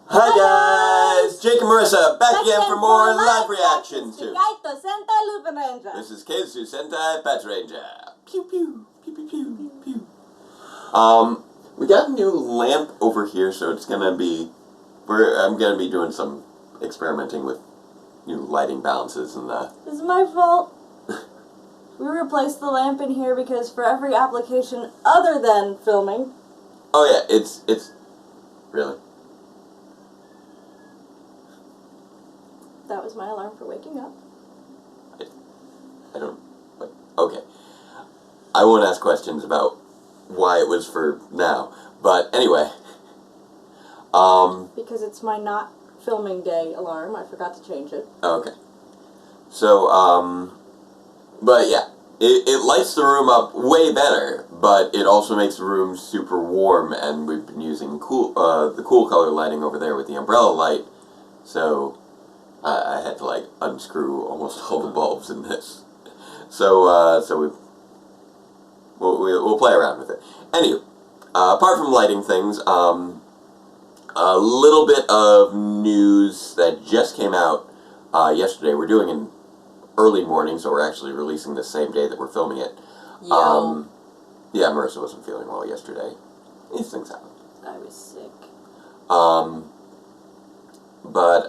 Hi guys! Jake and Marisa back again for more live reactions to Kaitou, Sentai, Lupinranger. This is Keisatsu, Sentai, Patranger. Pew pew, pew pew pew pew. We got a new lamp over here, so it's gonna be, I'm gonna be doing some experimenting with new lighting balances and This is my fault. We replaced the lamp in here because for every application other than filming. Oh yeah, it's really. That was my alarm for waking up. I don't, but, okay. I won't ask questions about why it was for now, but anyway. Because it's my not filming day alarm, I forgot to change it. Okay. So, but yeah, it lights the room up way better, but it also makes the room super warm, and we've been using the cool color lighting over there with the umbrella light, so I had to, like, unscrew almost all the bulbs in this. So, we'll play around with it. Anyway, apart from lighting things, a little bit of news that just came out yesterday. We're doing an early morning, so we're actually releasing the same day that we're filming it. Yo. Yeah, Marisa wasn't feeling well yesterday. These things happen. I was sick. But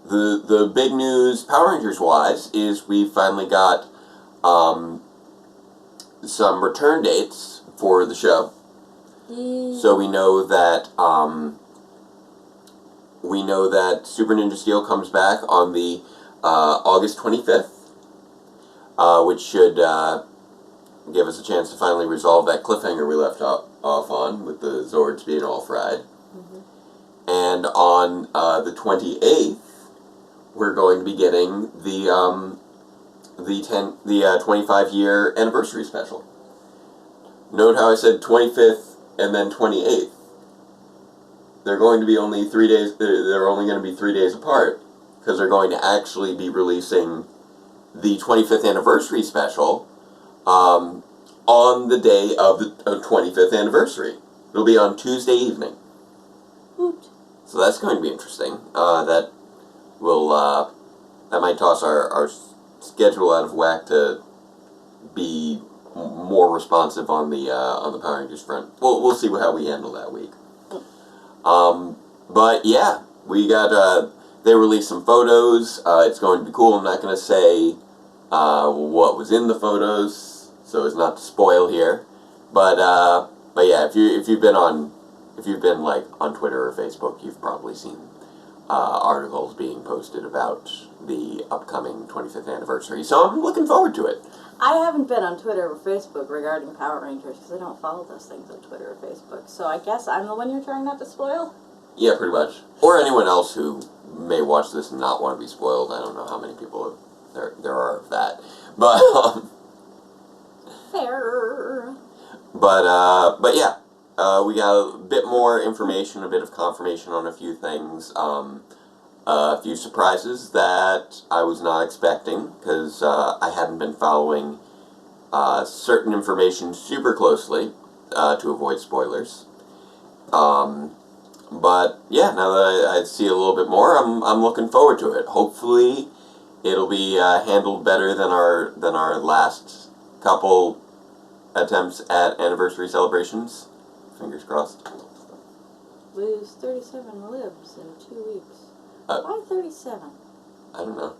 the big news, Power Rangers wise, is we finally got some return dates for the show. So we know that Super Ninja Steel comes back on the August 25th, which should give us a chance to finally resolve that cliffhanger we left off on with the Zords being all fried. And on the 28th, we're going to be getting the 25-year anniversary special. Note how I said 25th and then 28th. They're going to be only 3 days. They're only going to be 3 days apart because they're going to actually be releasing the 25th anniversary special on the day of the 25th anniversary. It'll be on Tuesday evening. Woot. So that's going to be interesting. That might toss our schedule out of whack to be more responsive on the Power Rangers front. We'll see how we handle that week. But yeah, we got they released some photos. It's going to be cool. I'm not going to say what was in the photos, so as not to spoil here. But yeah, if you've been on Twitter or Facebook, you've probably seen articles being posted about the upcoming 25th anniversary. So I'm looking forward to it. I haven't been on Twitter or Facebook regarding Power Rangers because I don't follow those things on Twitter or Facebook. So I guess I'm the one you're trying not to spoil? Yeah, pretty much. Or anyone else who may watch this and not want to be spoiled. I don't know how many people there are of that. But, Fair. But yeah, we got a bit more information, a bit of confirmation on a few things. A few surprises that I was not expecting, because I hadn't been following certain information super closely to avoid spoilers. But yeah, now that I see a little bit more, I'm looking forward to it. Hopefully, it'll be handled better than our last couple attempts at anniversary celebrations. Fingers crossed. Lose 37 libs in 2 weeks. Why 37? I don't know.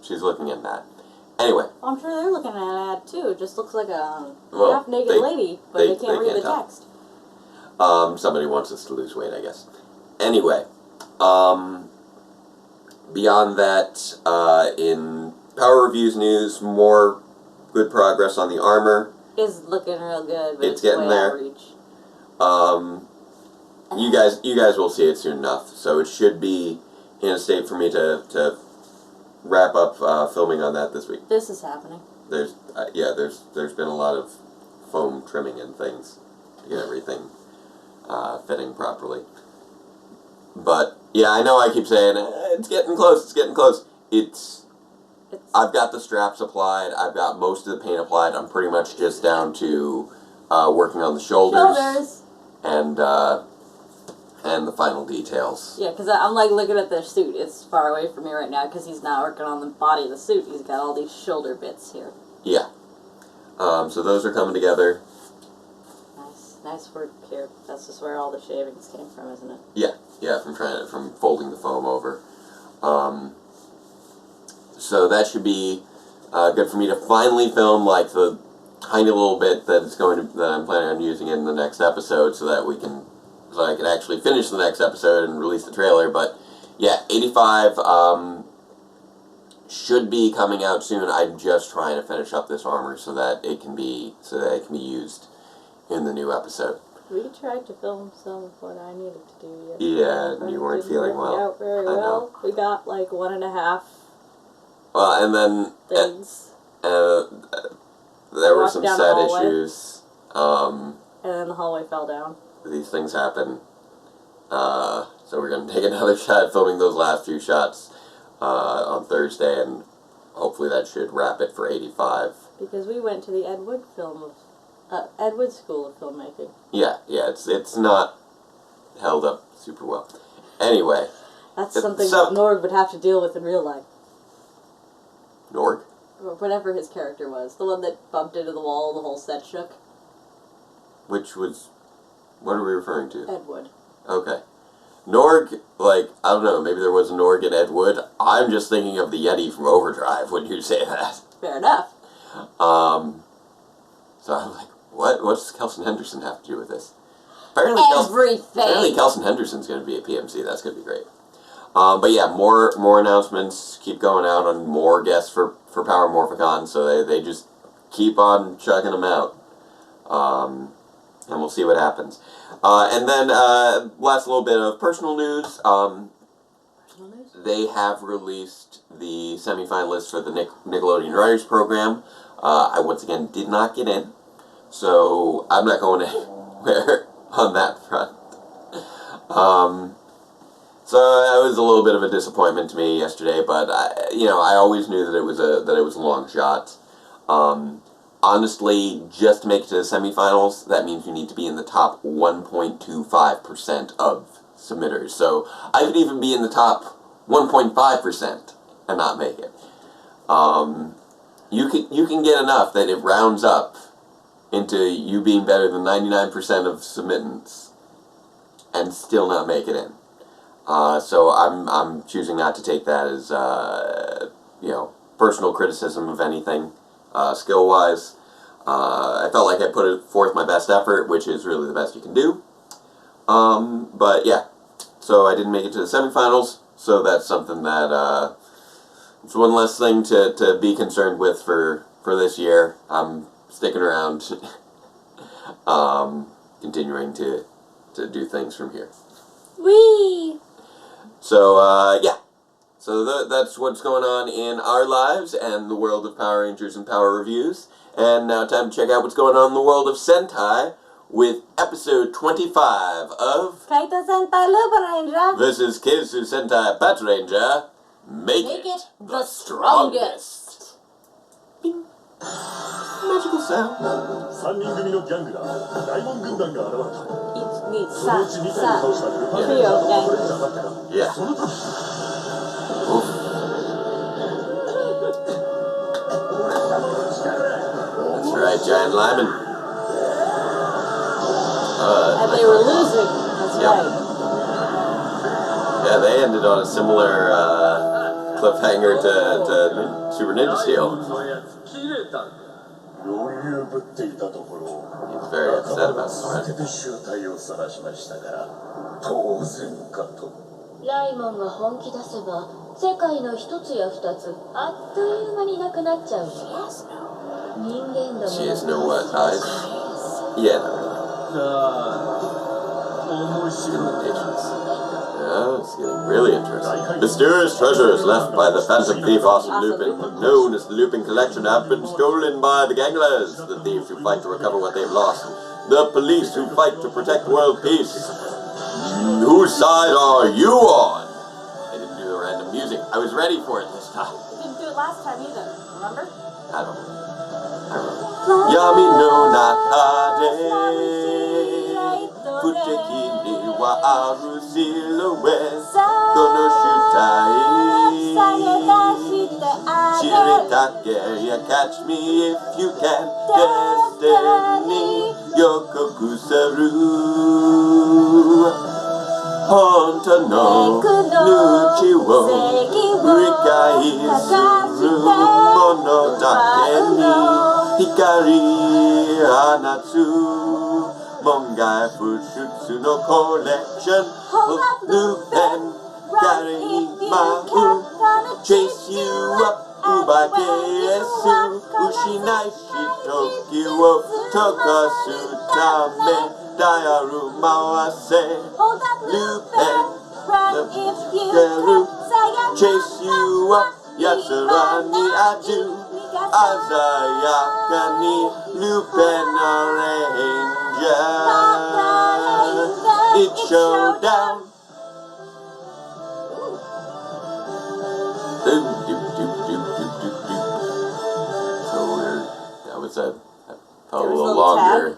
She's looking at that. Anyway. Well, I'm sure they're looking at an ad too. It just looks like a half-naked lady, but they can't read the text. Somebody wants us to lose weight, I guess. Anyway. Beyond that, in Power Reviews news, more good progress on the armor. It's looking real good, but it's getting there. Outreach. You guys will see it soon enough, so it should be in a state for me to wrap up filming on that this week. This is happening. There's been a lot of foam trimming and things to get everything fitting properly. But yeah, I know I keep saying it's getting close. It's getting close. I've got the straps applied. I've got most of the paint applied. I'm pretty much just down to working on the shoulders. And and the final details. Yeah, because I'm like looking at the suit. It's far away from me right now because he's not working on the body of the suit. He's got all these shoulder bits here. Yeah. So those are coming together. Nice work here. That's just where all the shavings came from, isn't it? Yeah, from folding the foam over. So that should be good for me to finally film like the tiny little bit that I'm planning on using in the next episode, so that I can actually finish the next episode and release the trailer. But yeah, 85 should be coming out soon. I'm just trying to finish up this armor so that it can be used in the new episode. We tried to film some of what I needed to do yesterday. Yeah, and you weren't feeling well. Out very well. We got like 1.5. Well, and then things. There were some set issues. And then the hallway fell down. These things happen. So we're going to take another shot filming those last few shots on Thursday, and hopefully that should wrap it for 85. Because we went to the Ed Wood Edward School of Filmmaking. Yeah, it's not held up super well. Anyway. That's something Norg would have to deal with in real life. Norg? Or whatever his character was. The one that bumped into the wall, the whole set shook. Which was... What are we referring to? Ed Wood. Okay. Norg, I don't know, maybe there was a Norg in Ed Wood. I'm just thinking of the Yeti from Overdrive when you say that. Fair enough. So I'm like, what does Kelson Henderson have to do with this? Apparently Kelson Henderson's going to be at PMC. That's going to be great. But yeah, more announcements keep going out on more guests for Power Morphicon, so they just keep on chugging them out. And we'll see what happens. And then last little bit of personal news. They have released the semifinalists for the Nickelodeon Writers Program. I once again did not get in, so I'm not going anywhere on that front. So that was a little bit of a disappointment to me yesterday, but I always knew that it was a long shot. Honestly, just to make it to the semifinals, that means you need to be in the top 1.25% of submitters. So I could even be in the top 1.5% and not make it. You can get enough that it rounds up into you being better than 99% of submittants and still not make it in. So I'm choosing not to take that as personal criticism of anything skill-wise. I felt like I put forth my best effort, which is really the best you can do. But yeah, so I didn't make it to the semifinals. So that's something that it's one less thing to be concerned with for this year. I'm sticking around, continuing to do things from here. Whee! So yeah, so that's what's going on in our lives and the world of Power Rangers and Power Reviews. And now time to check out what's going on in the world of Sentai with episode 25 of Kaitou Sentai Lupinranger. This is Keisatsu Sentai Patranger. Make it the strongest. Bing. Magical sound. 3人組のギャングだ。大門軍団が現れた。1、2、そのうち2体を倒したルパン Trio これ gang. じゃなかったか。 Yeah. その時 Oof. That's right, Giant Lyman. And they were losing. That's Yep. right. Yeah, they ended on a similar cliffhanger to Super Ninja Steel. 余裕ぶっていたところ He's very upset about 続 this, けて集体を晒しましたから当然かと。ライモンが本気出せば世界の一つや二つあっという間になくなっちゃうの。人間ども She has no what eyes? Yeah, no. 面白い。 Yeah, it's getting really interesting. Mysterious treasures left by the phantom thief Awesome Lupin, known as the Lupin Collection, have been stolen by the Ganglers, the thieves who fight to recover what they've lost, the police who fight to protect world peace. Whose side are you on? I didn't do the random music. I was ready for it this time. We didn't do it last time either. Remember? I don't know. Yami no nakade Futeki ni はあるシルエットそうこの主体下げ出してあ知りげるたけりゃ Catch me if you can Destiny 予告する本当の道を理解するものだけに光放つ門外不出のコレクションルーペン誰に舞う Chase you up 奪けす失いし時を溶かすためダイヤル回せ Hold up, Lupin, run if you can. Chase you up 奴らにアデュ鮮やかに Lupinranger It's showdown So that was a little longer.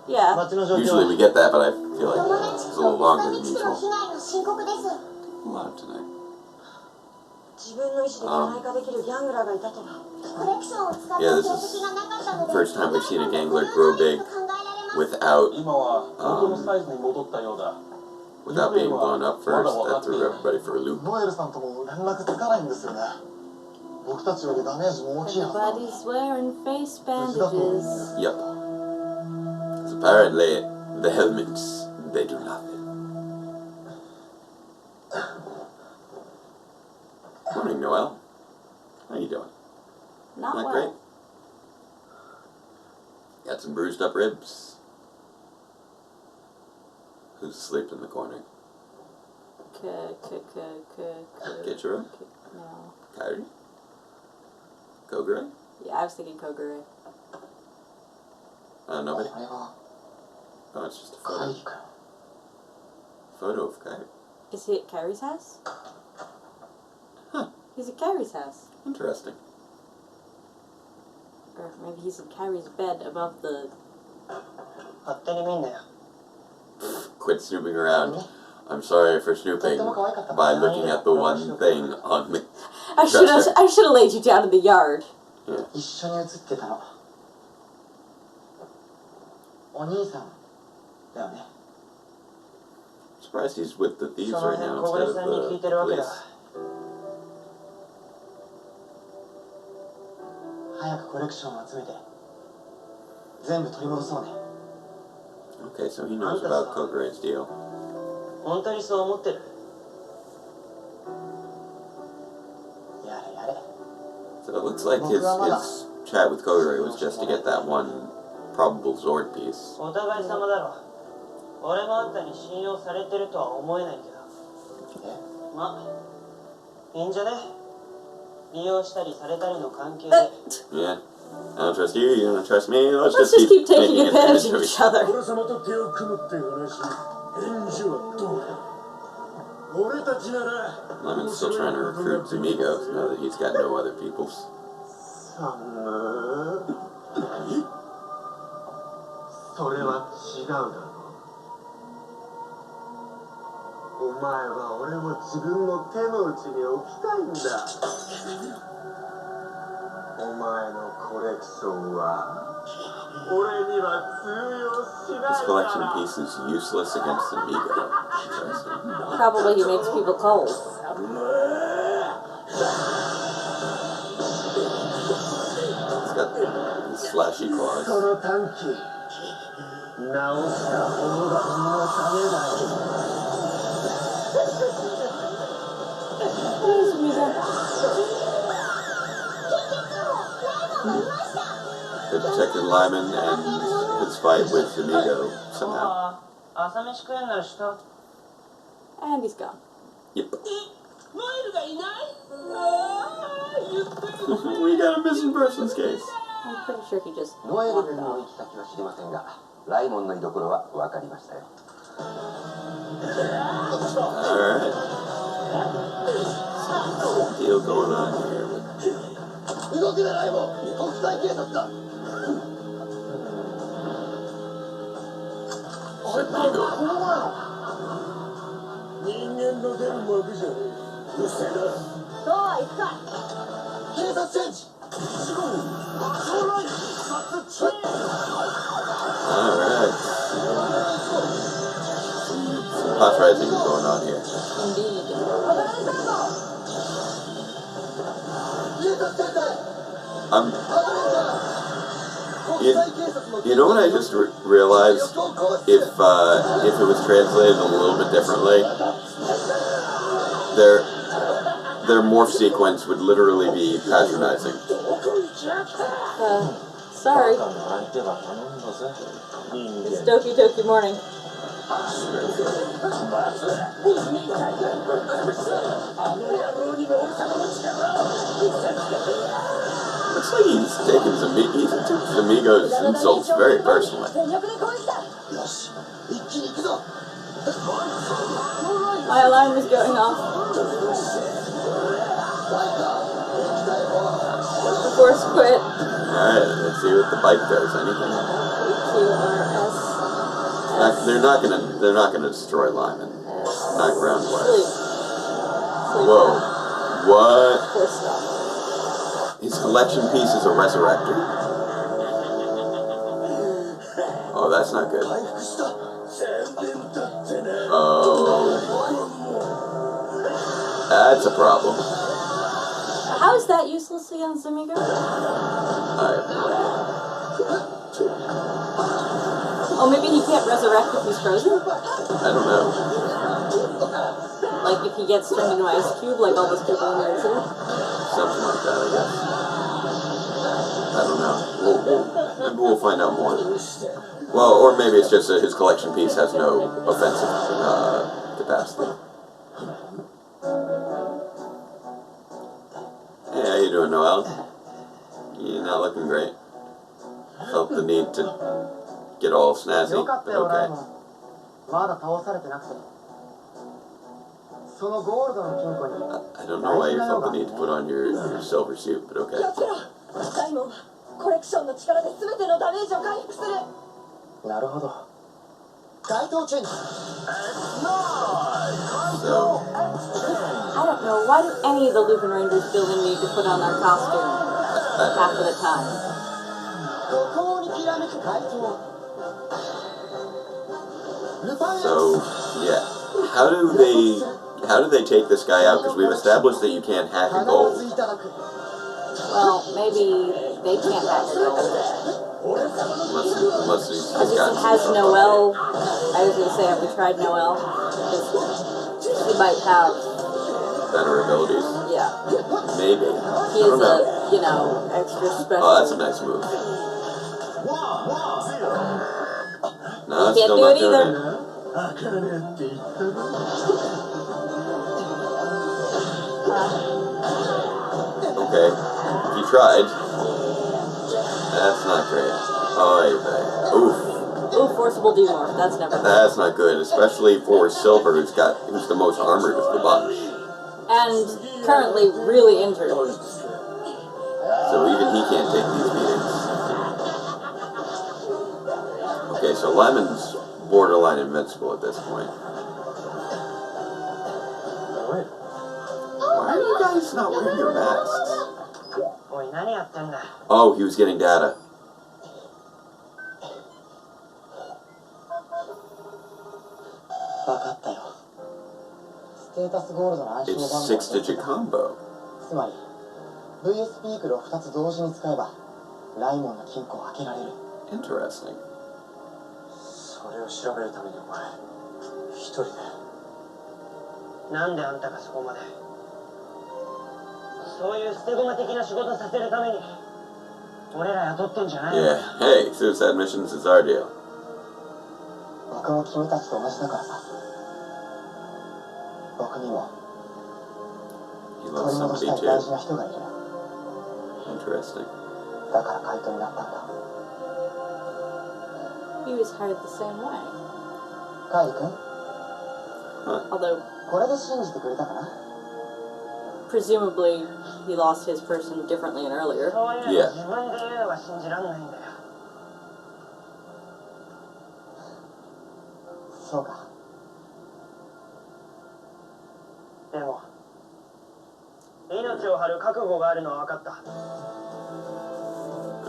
Yeah. 街の状況 Usually we get that, but I feel like 友 it's 達 a と little 津 longer 波 than 地区の usual. 被害が深刻です A lot tonight. 自分の意思で巨大化できるギャングラーがいたとは。コレクションを使った Yeah, 形 this is 跡がなかったので first time we've seen a gangler grow big 考えられます without 今は元のサイズに戻ったようだ without being blown up first. That threw everybody for a loop. ノエルさんとも連絡つかないんですよね。僕たちよりダメージも大きいはずなのに。 Everybody's wearing face bandages. Yep. 'Cause apparently the helmets they do nothing. Morning, Noel. How you doing? Not Not well. great. Got some bruised up ribs. Who's asleep in the corner? Get your room? No. Kyrie? Kogure? Yeah, I was thinking Kogure. Nobody? これは Oh, it's just a カ photo. イ君。 Photo of Kyrie. Is he at Kyrie's house? Huh. He's at Kyrie's house. Interesting. Or maybe he's in Kyrie's bed above the... 勝手に見んなよ。 Quit snooping around. I'm sorry for snooping by looking at the one thing on the I should have laid you down in the yard. 一緒に写ってたの。お兄さんだよね。 Surprised he's with the thieves その right 辺 now 小 instead 暮 of さんに聞いてる the わけ police. だ。早くコレクションを集めて全部取り戻そうね。 Okay, so he knows about Kogure's deal. 本当にそう思ってる。やれやれ。 So it looks like his chat with Kogure was just to get that one probable Zord piece. お互い様だろ。俺もあんたに信用されてるとは思えないけど。まあ、いいんじゃね。利用したりされたりの関係で。 Yeah. I don't trust you, you don't trust me, let's Let's just keep taking making advantage advantage of of each each other. other. 俺様と手を組むって話返事はどうだ俺たちなら Lemon's still trying to recruit Zamigos now that he's got no other peoples. それは違うだろう。お前は俺を自分の手の内に置きたいんだ。お前のコレクションは俺には通用しない This collection piece is useless against Amigo. Interesting. Probably he makes people cold. He's got these flashy こ claws. の短期直した方がのためだよ。 They protected Lyman and his fight with Amigo somehow. 朝飯食えんならした。 And he's gone. Yep. We got a missing persons case. I'm pretty sure he just ノエル walked ルの off. 行き先は知りませんが、ライモンの居所は分かりましたよ。 Alright. Some deal going on here with 動くなライモン、国際警察だ。 Amigo. の出る幕じゃねえ。うるせえな。そうはいくか。警察チェンジ。死後パトロール殺チェンジ。 Alright. Some Patranger going on here. Indeed. 警察戦隊 I'm, パトレンジャー。 you know what I just realized? If it was translated a little bit differently, their morph sequence would literally be patronizing. Sorry. It's Doki Doki morning. Looks like he's taking Zamigo's insults very personally. My alarm is going off. The force quit. Alright, let's see what the bike does. Anything? QRS. They're not gonna destroy Lyman. Not ground Sleep. wise. Sleep. Whoa. What? Force stop. His collection piece is a resurrector. Oh, that's not good. Oh. That's a problem. How is that useless against Zamigo? Oh, maybe he can't resurrect if he's frozen? I don't know. Like if he gets turned into an ice cube, like all those people in the incident? Something like that, I guess. I don't know. Maybe we'll find out more. Well, or maybe it's just that his collection piece has no offensive capacity. Hey, how you doing, Noel? You're not looking great. Felt the need to get all snazzy, but okay. まだ倒されてなくて。そのゴールドの金庫に。 I don't know why you felt the need to put on your silver suit, but okay. やつらダイモンはコレクションの力で全てのダメージを回復する。なるほど。街頭チェンジ。 So, I don't know. Why do any of the Lupinrangers feel the need to put on their costume half of the time? 孤高にきらめく街頭。ルパン so, yeah. How do they take this guy out? Because we've established that you can't hack a 必 gold. ずいただく。 Well, maybe they can't hack the gold. Unless he's Because got it has Noel. I was going to say, have we tried Noel? Because he might have, better abilities. yeah. Maybe. He I is don't know. extra special. Oh, that's a nice move. No, it's Can't still do not it doing either. it. 開かねえって言ったろ。 Okay. He tried. That's not great. Oh, oof. Ooh, forcible demorph. That's never good. That's not good, especially for Silver, who's the most armored of the bunch. And currently really injured. So even he can't take these beatings. Okay, so Lemon's borderline invincible at this point. Why are you guys not wearing your masks? おい、何やってんだ。 Oh, he was getting data. 分かったよ。ステータスゴールドの暗証 It's 番号。 6-digit combo. つまり VS ピークルを2つ同時に使えばライモンの金庫を開けられる。 Interesting. それを調べるためにお前一人で。なんであんたがそこまで。そういう捨て駒的な仕事させるために俺ら雇ってんじゃないの。 Yeah. Hey, suicide missions is our deal. 僕も君たちと同じだからさ。僕にも He 取 loves り戻し somebody たい大 too. 事な人がいる。 Interesting. だから怪盗になったんだ。 He was hired the same way. カイリ君、 Although, これで信じてくれたかな。 presumably, he lost his person differently and earlier. そういうの Yeah. 自分で言うのが信じらんないんだよ。そうか。でも命を張る覚悟があるのは分かった。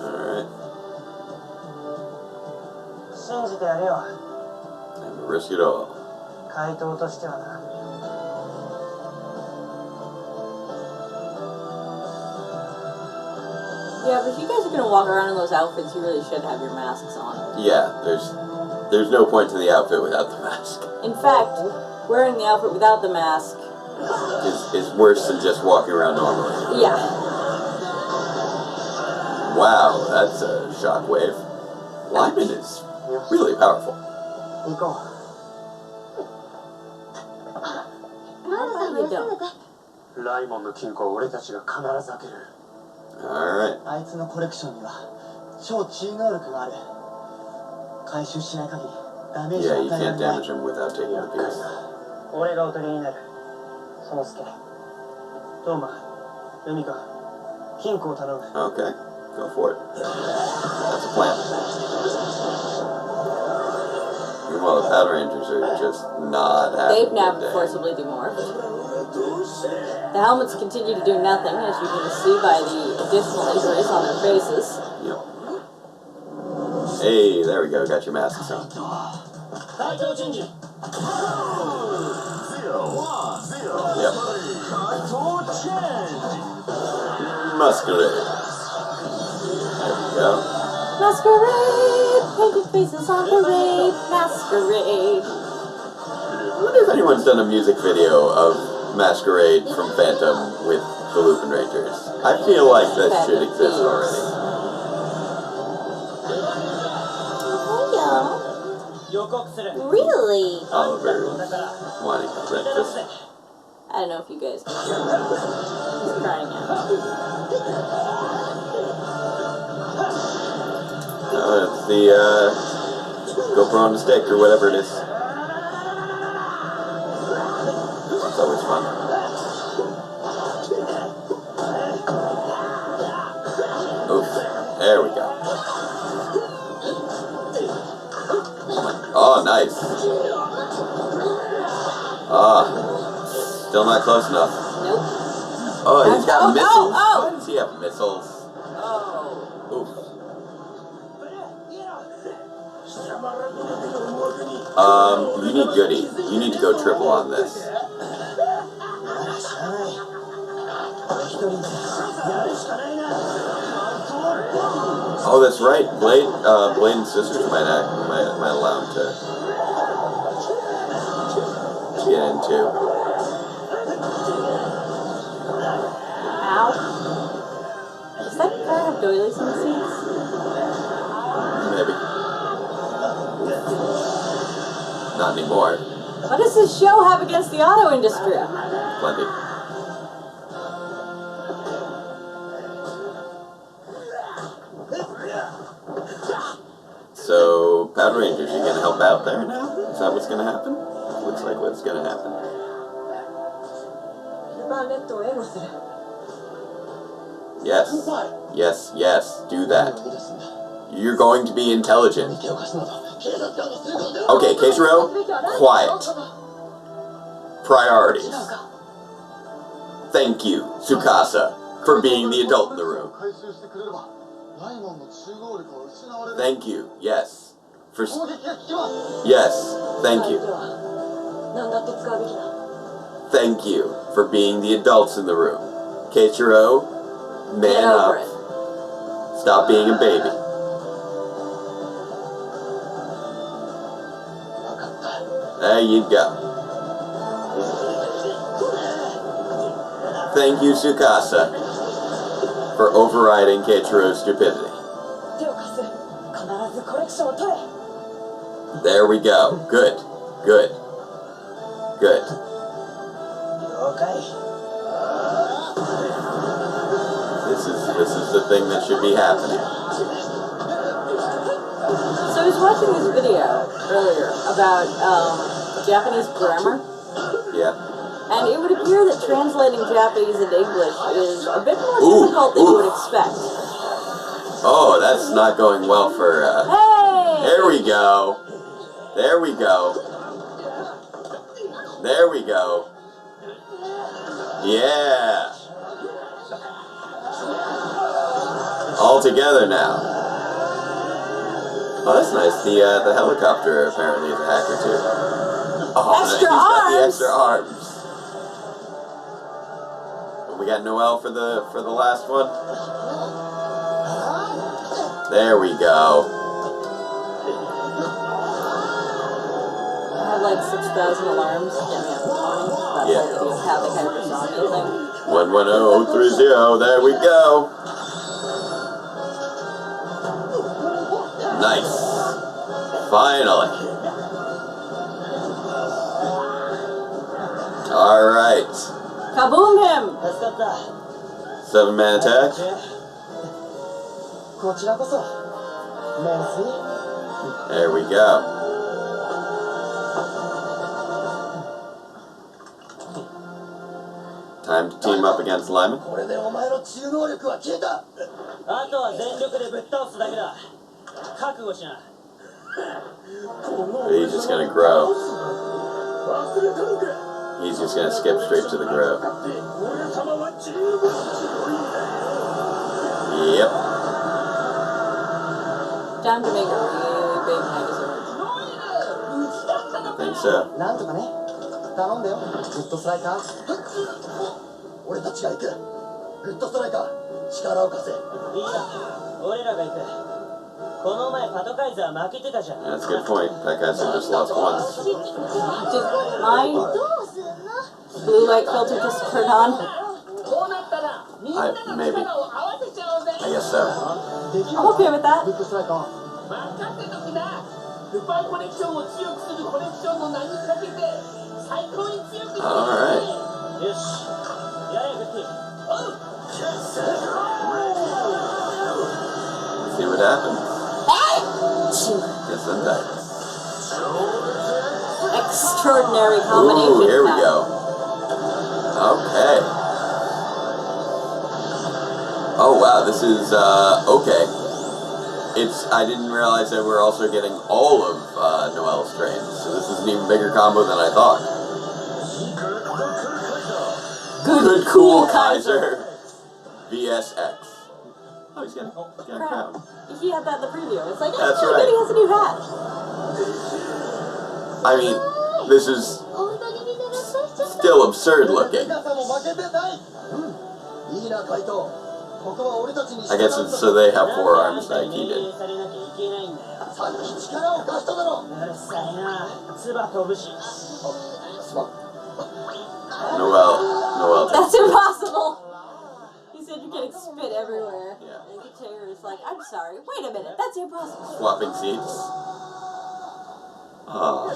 Alright. 信じてやれよ。 And risk it all. 怪盗としてはな。 Yeah, but if you guys are gonna walk around in those outfits, you really should have your masks on. Yeah, there's no point to the outfit without the mask. In fact, wearing the outfit without the mask Is worse than just walking around normally. yeah. Wow, that's a shockwave. Lyman is really powerful. 行こマルさんは休んでて。ライモンの金庫を俺たちが必ず開ける。 Alright. う。あいつのコレクションには超知能力がある。回収しない限りダメージ Yeah, を you 与えら can't れない。 damage him without taking a piece. 俺がおとりになる。宗介、トーマ、ユミカ、金庫を頼む。 Okay, go for it. That's a plan. Meanwhile, the Patrangers are just not having They've a now good day. forcibly demorphed. The helmets continue to do nothing, as you can see by the additional injuries on their faces. Yep. Hey, there we go. Got your masks on. Yep. Masquerade. There we go. Masquerade! Painted faces on parade! Masquerade! I wonder if anyone's done a music video of Masquerade from Phantom with the Lupinrangers. I feel like that should exist already. Oh, 予告する。 yeah. Really? Oliver wanting breakfast. I don't know if you guys can hear him. He's crying out. It's the GoPro on the stick or whatever it is. It's always fun. Oof. There we go. Oh, nice. Ah, still not close enough. Nope. Oh, he's got Oh, oh, missiles. oh. Why does he have missiles? Oh. Oof. You need Goody. You need to go triple on this. Oh, that's right. Blade and Sisters might allow him to get into. Ow. Does that car have doilies in the seats? Maybe. Not anymore. What does this show have against the auto industry? Plenty. So, Patrangers, you gonna help out there now? Is that what's gonna happen? Looks like what's gonna happen. ルパンレッドを援護する。 Yes. Yes, yes, do that. You're going to be intelligent. Okay, Keisaro, quiet. Priorities. Thank you, Tsukasa, for being the adult in the room. Thank you, yes. Yes, thank you. 何だって使うべきだ。 Thank you for being the adults in the room. Keisaro, man Get over up. it. Stop being a baby. There you go. Thank you, Tsukasa, for overriding Keiichiro's stupidity. 手を貸す。必ずコレクションを取れ。 There we go. Good. Good. Good. 了解。 This is the thing that should be happening. So I was watching this video earlier about Japanese grammar, Yeah. and it would appear that translating Japanese into English is a bit more Ooh, difficult than you ooh. would expect. Oh, that's not going well for, Hey! there we go. There we go. There we go. Yeah. All together now. Oh, that's nice. The helicopter apparently is a hacker too. Oh, Extra he's got the arms! extra arms. And we got Noelle for the last one. There we go. I have like 6,000 alarms to get me up in the morning. That's Yeah. like the Catholic hypersomnia thing. 11030. There we go. Nice. Finally. All right. Kaboom him! 助かった。 7-man attack. こちらこそ。メルシー。 There we go. Time to team up against Lyman. これでお前の治癒能力は消えた。あとは全力でぶっ倒すだけだ。覚悟しな。 He's just gonna grow. 忘れたのか。 He's just gonna skip straight to the grow. 俺様は十分強いんだ。 Yep. Time to make a really big megazord. I think so. なんとかね。頼んだよ。グッドストライカー。俺たちが行く。グッドストライカー、力を貸せ。いいや。俺らが行く。この前パトカイザー負けてたじゃん。 That's a good point. That guy's just lost once. Did my blue light filter just turn on? Maybe. I guess so. I'm okay with that. グッドストライカー。Alright. よし。やれグッティ。 See what happens. Get Sentai. Extraordinary combination. Ooh, here we now. go. Okay. Oh wow, this is okay. I didn't realize that we're also getting all of Noelle's trains, so this is an even bigger combo than I thought. Good cool Kaiser. VSX. Oh, he's got a crown. He had that in the preview. It's like, That's oh, right. good, he has a new hat. I mean, this is 本当にみんな懐かしちゃった。 still absurd looking. 皆さんも負けてない。いいな、カイト。ここは俺たちに I guess it's so they have 4 arms like he 命令 did. されなきゃいけないんだよ。さっき力を貸しただろ。うるさいな。唾飛ぶし。すまん。 Noelle. That's impossible. He said you're getting spit everywhere. Yeah. And Patranger is like, I'm sorry. Wait a minute. That's impossible. Swapping seats. Oh.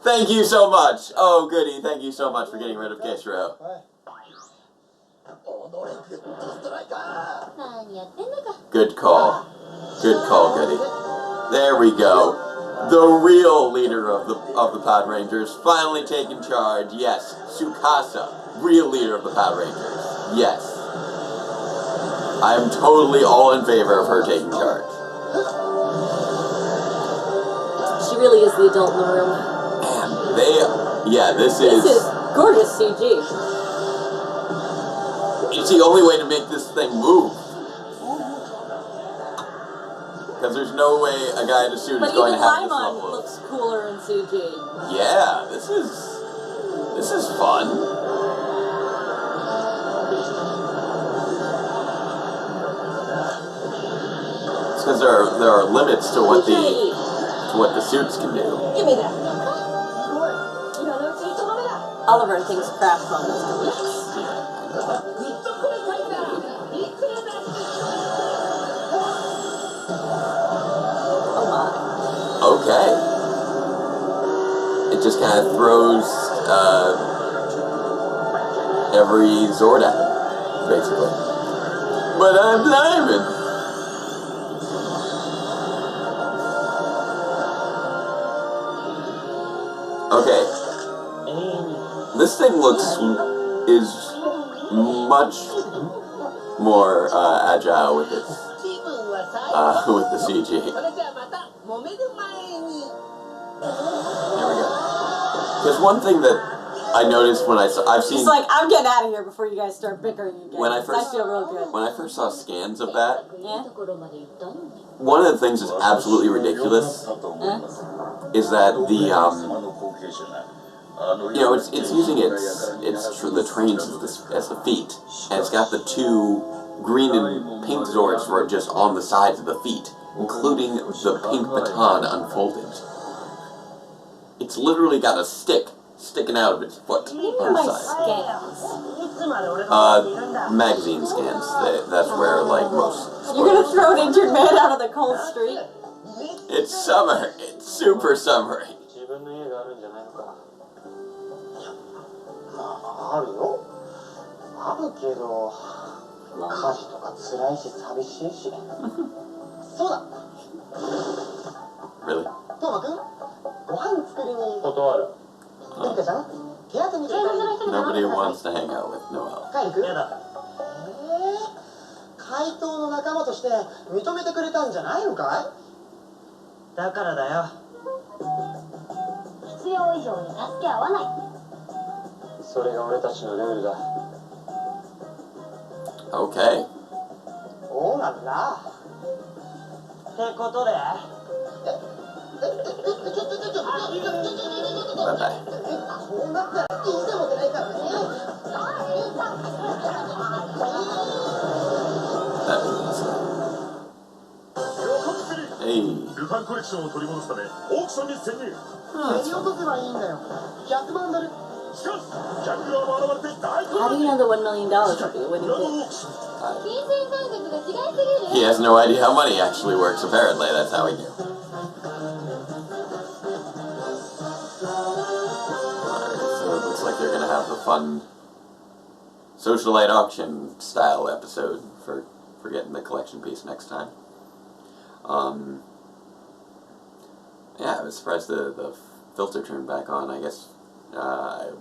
Thank you so much. Oh, goody. Thank you so much for getting rid of Keisatsu. おのれグッドストライカ何やってんのか。 Good call. Good call, goody. There we go. The real leader of the Patrangers finally taking charge. Yes, Tsukasa, real leader of the Patrangers. Yes. I am totally all in favor of her taking charge. She really is the adult in the room. Man, this This is is gorgeous CG. it's the only way to make this thing move. Because there's no way a guy in a suit But is going to even have this Lyman level of... looks cooler in CG. Yeah, this is fun. It's because there are limits to what the suits can do. Give me that. Oliver thinks craft on this delicious. Oh my. Okay. It just kind of throws every Zord at him, basically. But I'm Lyman. Okay. This thing is much more agile with its with the CG. Here we go. Because one thing that I noticed when I've seen He's like, I'm getting out of here before you guys start bickering again. When I 'cause I first- feel real good. when I first saw scans of that, いいところまで行ったのに。 one of the things that's absolutely ridiculous is that the you know, it's using the trains as the feet, and it's got the two green and pink Zords just on the sides of the feet, including the pink baton unfolded. It's literally got a stick sticking out of its foot on the My side. scans. いつまで俺の前にいるんだ。 Magazine scans. That's where like most. You're gonna throw an injured man out on the cold street? It's summer. It's super summery. 自分の家があるんじゃないのか。あるよ。あるけど、家事とか辛いし寂しいし。そうだ。 Really? トーマくん、ご飯作りに。断る。エリカちゃん、手当てにくれたり。 Nobody wants to hang out with Noel. カイルくん。やだ。怪盗の仲間として認めてくれたんじゃないのかい？だからだよ。必要以上に助け合わない。それが俺たちのルールだ。 Okay. おーなんだ。ってことで。 Bye bye. こうなったらいいでも出ないからね。 That means. 予告する Hey. ルパンコレクションを取り戻すためオークションに潜入 競り落とせばいいんだよ。100万ドル。しかし客側も現れて大 How do you know the $1 million would be a winning 裏の bid? オークション 金銭感覚が違いすぎる。 He has no idea how money actually works, apparently. That's how he knew. Alright, so it looks like they're gonna have the fun socialite auction style episode for getting the collection piece next time. Yeah, I was surprised the filter turned back on. I guess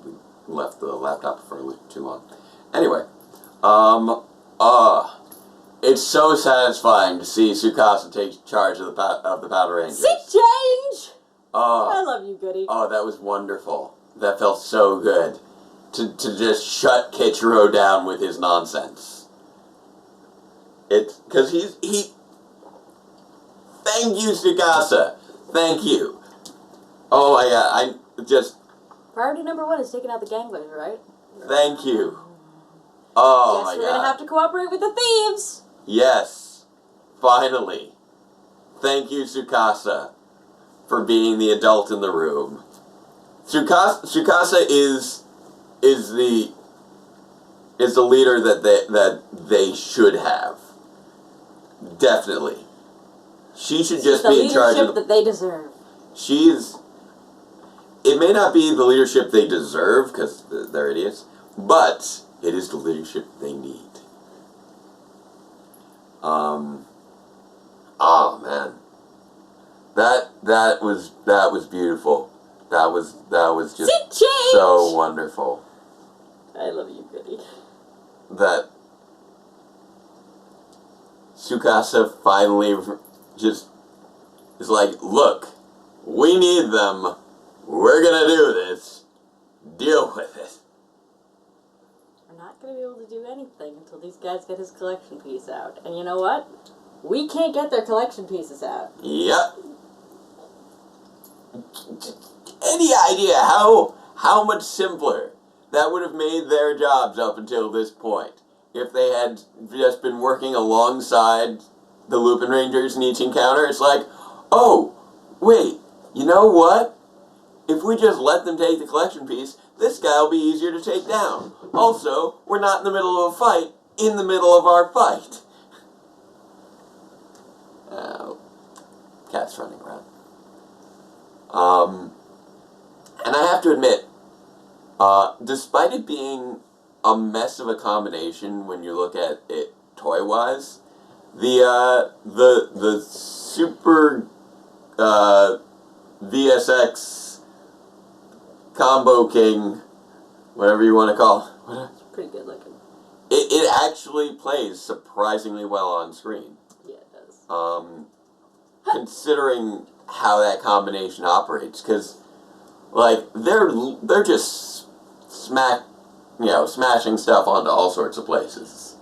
we left the laptop for a little too long. Anyway, it's so satisfying to see Tsukasa take charge of the Patranger. Sick change! I Oh, love you, Goody. that was wonderful. That felt so good. To just shut Kichiro down with his nonsense. Because he... Thank you, Tsukasa. Thank you. Oh my god, Priority number 1 is taking out the ganglers, right? Thank you. Oh Yes, my we're gonna god. have to cooperate with the thieves! Yes. Finally. Thank you, Tsukasa, for being the adult in the room. Tsukasa is the leader that they should have. Definitely. She should just the be in charge leadership of that they deserve. It may not be the leadership they deserve, because they're idiots, but it is the leadership they need. Oh man. That was beautiful. That was just Sick change! so wonderful. I love you, Goody. That Tsukasa finally just is like, look, we need them. We're gonna do this. Deal with it. We're not gonna be able to do anything until these guys get his collection piece out. And you know what? We can't get their collection pieces out. Yep. Any idea how much simpler that would have made their jobs up until this point if they had just been working alongside the Lupinrangers in each encounter? It's like, oh, wait, you know what? If we just let them take the collection piece, this guy will be easier to take down. Also, we're not in the middle of a fight, in the middle of our fight. Oh, cat's running around. And I have to admit, despite it being a mess of a combination when you look at it toy-wise, the Super VSX Combo King, whatever you want to call it, It's pretty good looking. it actually plays surprisingly well on screen. Yeah, it does. Considering how that combination operates, because like they're just smashing stuff onto all sorts of places.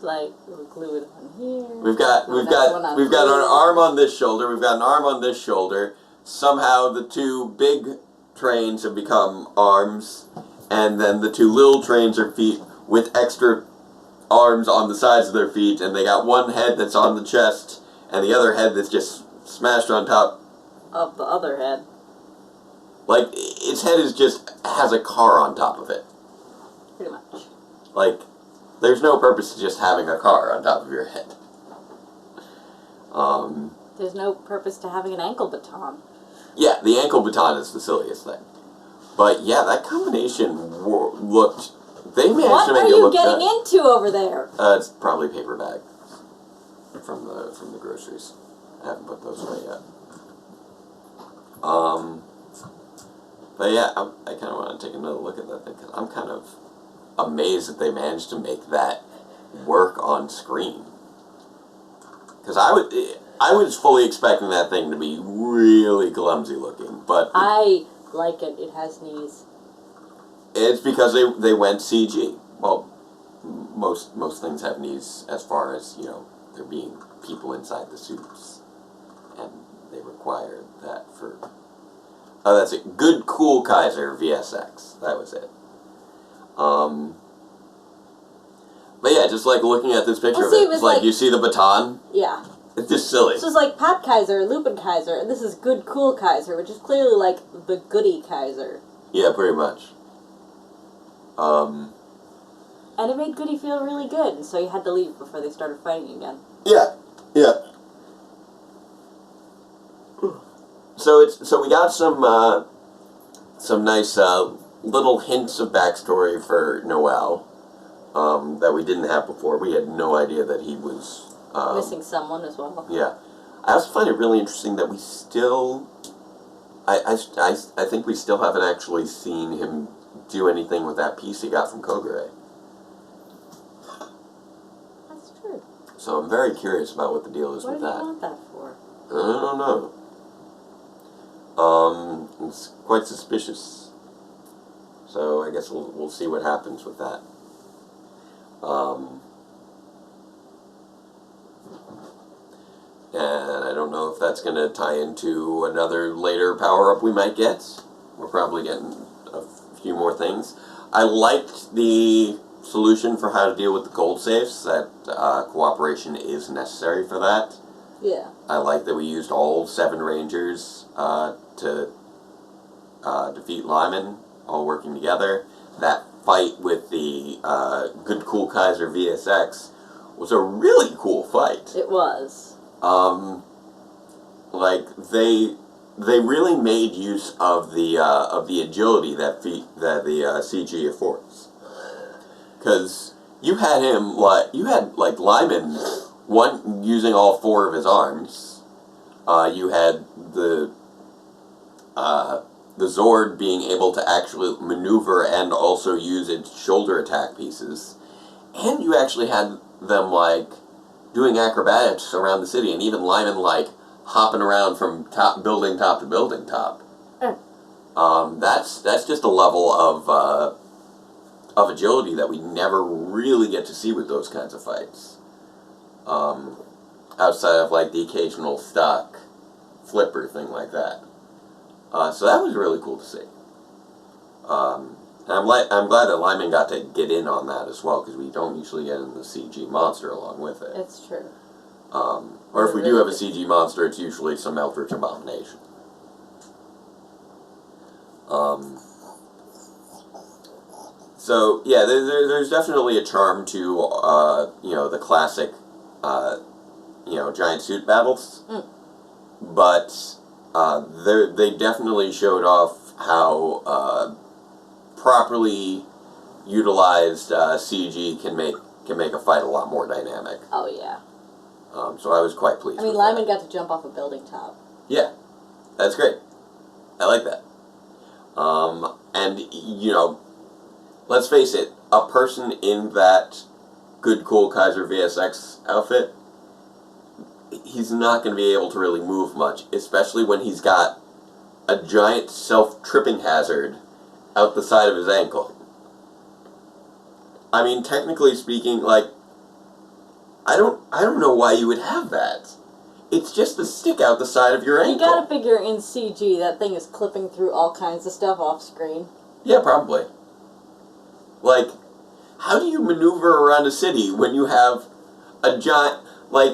Like, we'll glue it on here. We've got an arm on this shoulder. We've got an arm on this shoulder. Somehow the two big trains have become arms, and then the two little trains are feet with extra arms on the sides of their feet, and they got one head that's on the chest, and the other head that's just smashed on top of the other head. Like, its head has a car on top of it. Pretty much. Like, there's no purpose to just having a car on top of your head. There's no purpose to having an ankle baton. Yeah, the ankle baton is the silliest thing. But yeah, that combination looked... They managed to make it look good. What are you getting into over there? It's probably paper bag from the groceries. I haven't put those away yet. But yeah, I kind of want to take another look at that thing, because I'm kind of amazed that they managed to make that work on screen. Because I was fully expecting that thing to be really clumsy looking, but... I like it. It has knees. It's because they went CG. Well, most things have knees as far as, there being people inside the suits. And they required that for... Oh, that's it. Good Cool Kaiser VSX. That was it. But yeah, just like looking at this picture of it, it's like you see the baton. Yeah. It's just silly. This is like Pat Kaiser, Lupin Kaiser, and this is Good Cool Kaiser, which is clearly like the goody Kaiser. Yeah, pretty much. And it made Goody feel really good, and so he had to leave before they started fighting again. Yeah. So we got some nice little hints of backstory for Noel that we didn't have before. We had no idea that he was missing someone as well. Yeah, I also find it really interesting that we still, I think we still haven't actually seen him do anything with that piece he got from Kogure. That's true. So I'm very curious about what the deal is with that. What did he want that for? I don't know. It's quite suspicious. So I guess we'll see what happens with that. And I don't know if that's going to tie into another later power-up we might get. We're probably getting a few more things. I liked the solution for how to deal with the cold safes, that cooperation is necessary for that. Yeah. I like that we used all 7 Rangers to defeat Lyman, all working together. That fight with the Good Cool Kaiser VSX was a really cool fight. It was. They really made use of the agility that the CG affords. Because you had Lyman using all 4 of his arms. You had the Zord being able to actually maneuver and also use its shoulder attack pieces. And you actually had them, doing acrobatics around the city, and even Lyman, hopping around from building top to building top. That's just a level of agility that we never really get to see with those kinds of fights. Outside of, the occasional stock flipper thing like that. So that was really cool to see. And I'm glad that Lyman got to get in on that as well, because we don't usually get in the CG monster along with it. It's true. Or if we do have a CG monster, it's usually some Eldritch abomination. So yeah, there's definitely a charm to the classic giant suit battles, but they definitely showed off how properly utilized CG can make a fight a lot more dynamic. Oh yeah. So I was quite pleased. I mean, Lyman got to jump off a building top. Yeah, that's great. I like that. And let's face it, a person in that Good Cool Kaiser VSX outfit, he's not going to be able to really move much, especially when he's got a giant self-tripping hazard out the side of his ankle. I mean, technically speaking, like, I don't know why you would have that. It's just a stick out the side of your ankle. You gotta figure in CG that thing is clipping through all kinds of stuff off screen. Yeah, probably. Like, how do you maneuver around a city when you have a giant, like,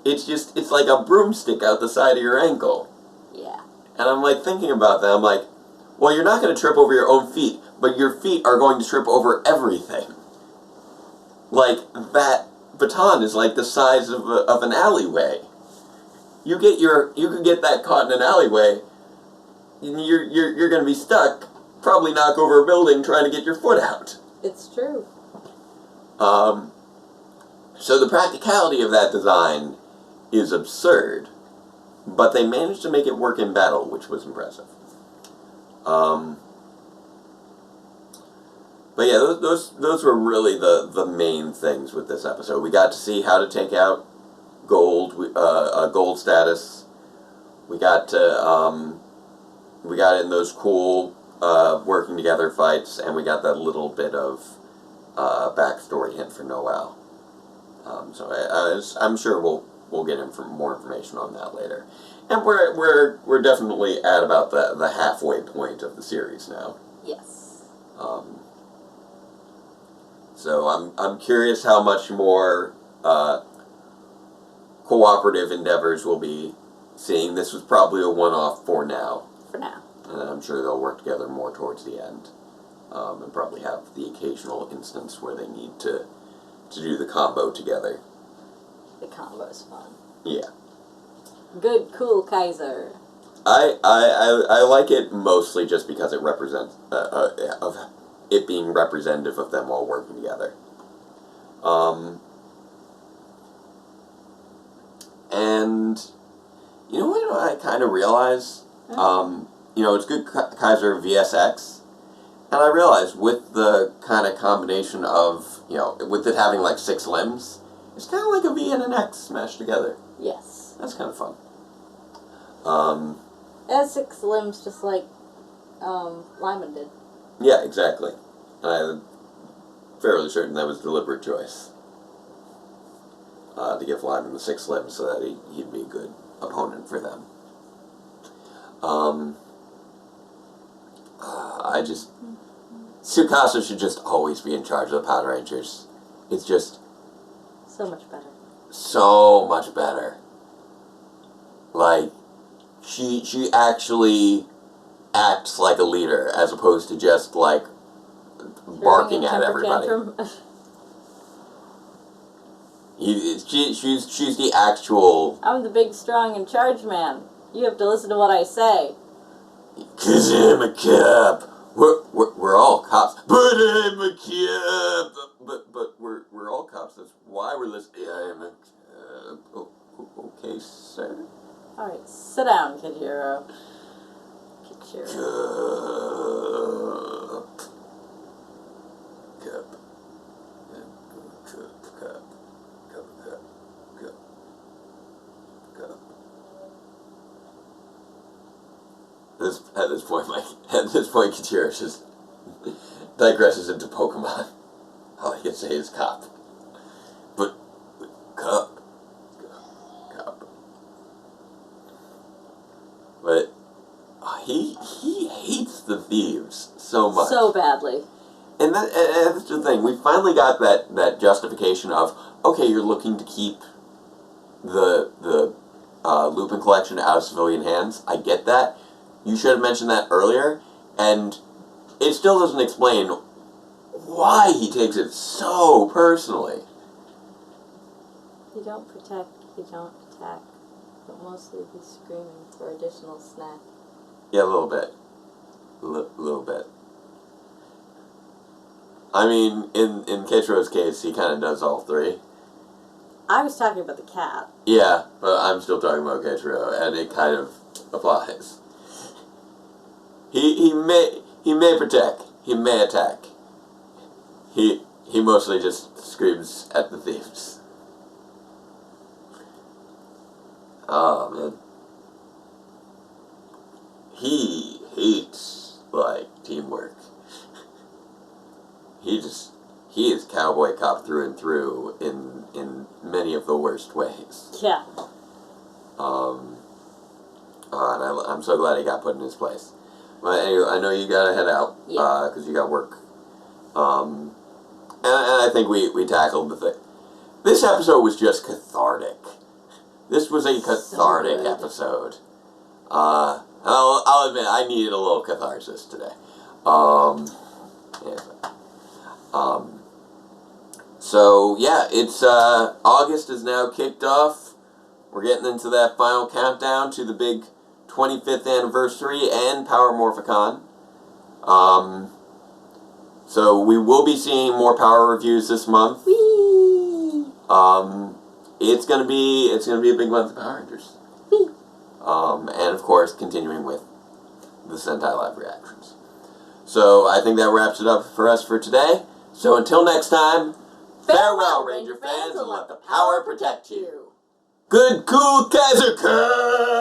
it's like a broomstick out the side of your ankle. Yeah. And I'm like thinking about that, I'm like, well, you're not going to trip over your own feet, but your feet are going to trip over everything. Like, that baton is like the size of an alleyway. You could get that caught in an alleyway, and you're going to be stuck, probably knock over a building trying to get your foot out. It's true. So the practicality of that design is absurd, but they managed to make it work in battle, which was impressive. But yeah, those were really the main things with this episode. We got to see how to take out gold, gold status. We got in those cool working together fights, and we got that little bit of backstory hint for Noel. So I'm sure we'll get more information on that later. And we're definitely at about the halfway point of the series now. Yes. So I'm curious how much more cooperative endeavors we'll be seeing. This was probably a one-off for now. For now. And I'm sure they'll work together more towards the end. And probably have the occasional instance where they need to do the combo together. The combo's fun. Yeah. Good, cool Kaiser. I like it mostly just because it represents of it being representative of them all working together. And you know what I kind of realize? It's good Kaiser VSX, and I realize with the kind of combination of with it having like 6 limbs, it's kind of like a V and an X smashed together. Yes. That's kind of fun. It has 6 limbs just like Lyman did. Yeah, exactly. I'm fairly certain that was a deliberate choice. To give Lyman the 6 limbs so that he'd be a good opponent for them. Tsukasa should just always be in charge of the Patrangers. It's just So much better. so much better. Like, she actually acts like a leader as opposed to just like barking at everybody. She's the actual. I'm the big, strong, in charge man. You have to listen to what I say. 'Cause I'm a cop. We're all cops, but I'm a cop. But we're all cops. That's why we're listening. I'm a cop. Okay, sir. All right, sit down, Kajiro. Kajiro. Cup. At this point, Kajiro just digresses into Pokemon. All he can say is cop. But cup. But he hates the thieves so much. So badly. And that's the thing. We finally got that justification of, okay, you're looking to keep the Lupin collection out of civilian hands. I get that. You should have mentioned that earlier. And it still doesn't explain why he takes it so personally. You don't protect, you don't attack. But mostly he's screaming for additional snack. Yeah, a little bit. Little bit. I mean, in Keiichiro's case, he kind of does all 3. I was talking about the cat. Yeah, but I'm still talking about Keiichiro, and it kind of applies. He may protect. He may attack. He mostly just screams at the thieves. Oh man. He hates like teamwork. He is cowboy cop through and through in many of the worst ways. Yeah. And I'm so glad he got put in his place. But anyway, I know you gotta head out because you got work. And I think we tackled the thing. This episode was just cathartic. This was a cathartic episode. I'll admit I needed a little catharsis today. So yeah, it's August is now kicked off. We're getting into that final countdown to the big 25th anniversary and Power Morphicon. So we will be seeing more Power reviews this month. Whee! It's gonna be a big month of Power Rangers. Whee! And of course, continuing with the Sentai live reactions. So I think that wraps it up for us for today. So until next time, farewell, Ranger fans, and let the power protect you. Good, cool Kaiser Cut!